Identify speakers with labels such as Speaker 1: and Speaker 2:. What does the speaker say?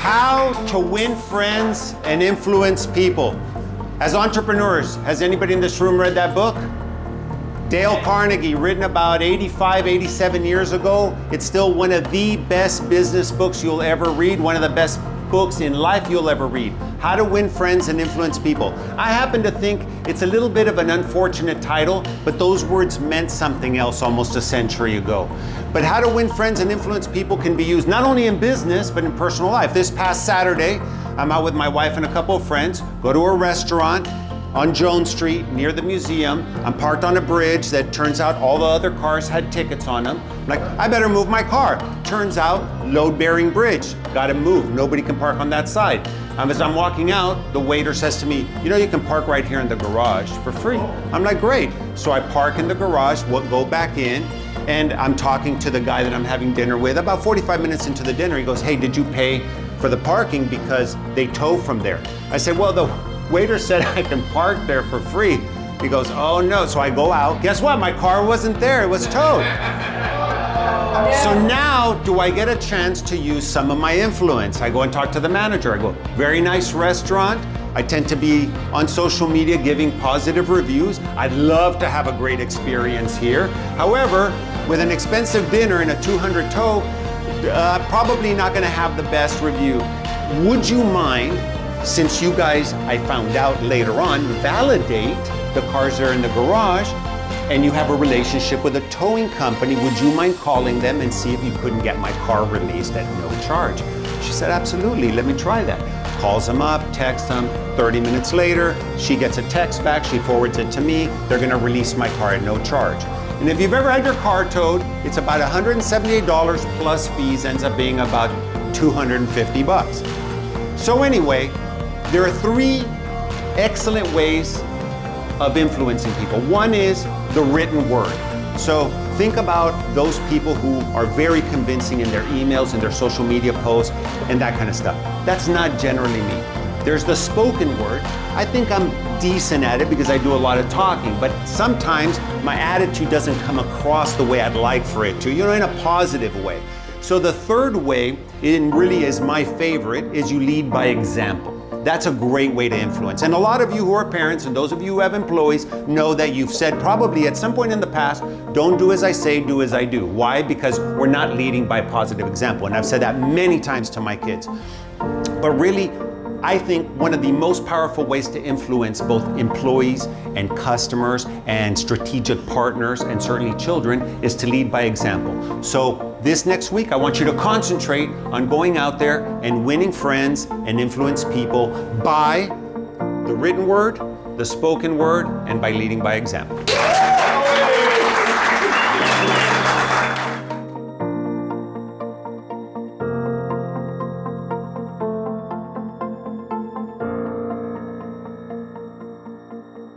Speaker 1: How to win friends and influence people. As entrepreneurs, has anybody in this room read that book? Dale Carnegie, written about 85, 87 years ago. It's still one of the best business books you'll ever read, one of the best books in life you'll ever read. How to Win Friends and Influence People. I happen to think it's a little bit of an unfortunate title, but those words meant something else almost a century ago. But How to Win Friends and Influence People can be used not only in business, but in personal life. This past Saturday, I'm out with my wife and a couple of friends, go to a restaurant on Jones Street near the museum. I'm parked on a bridge that turns out all the other cars had tickets on them. I'm like, I better move my car. Turns out, load-bearing bridge. Gotta move, nobody can park on that side. As I'm walking out, the waiter says to me, you know, you can park right here in the garage for free. I'm like, great. So I park in the garage, go back in, and I'm talking to the guy that I'm having dinner with. About 45 minutes into the dinner, he goes, hey, did you pay for the parking because they tow from there? I said, well, the waiter said I can park there for free. He goes, oh no. So I go out. Guess what? My car wasn't there. It was towed. So now, do I get a chance to use some of my influence? I go and talk to the manager. I go, very nice restaurant. I tend to be on social media giving positive reviews. I'd love to have a great experience here. However, with an expensive dinner and a 200 tow, probably not going to have the best review. Would you mind, since you guys, I found out later on, validate the cars that are in the garage, and you have a relationship with a towing company, would you mind calling them and see if you couldn't get my car released at no charge? She said, absolutely, let me try that. Calls them up, texts them, 30 minutes later, she gets a text back, she forwards it to me, they're gonna release my car at no charge. And if you've ever had your car towed, it's about $178 plus fees, ends up being about 250 bucks. So anyway, there are three excellent ways of influencing people. One is the written word. So think about those people who are very convincing in their emails and their social media posts and that kind of stuff. That's not generally me. There's the spoken word. I think I'm decent at it because I do a lot of talking, but sometimes my attitude doesn't come across the way I'd like for it to, in a positive way. So the third way, and really is my favorite, is you lead by example. That's a great way to influence. And a lot of you who are parents and those of you who have employees know that you've said probably at some point in the past, don't do as I say, do as I do. Why? Because we're not leading by positive example. And I've said that many times to my kids. But really, I think one of the most powerful ways to influence both employees and customers and strategic partners and certainly children is to lead by example. So this next week, I want you to concentrate on going out there and winning friends and influence people by the written word, the spoken word, and by leading by example.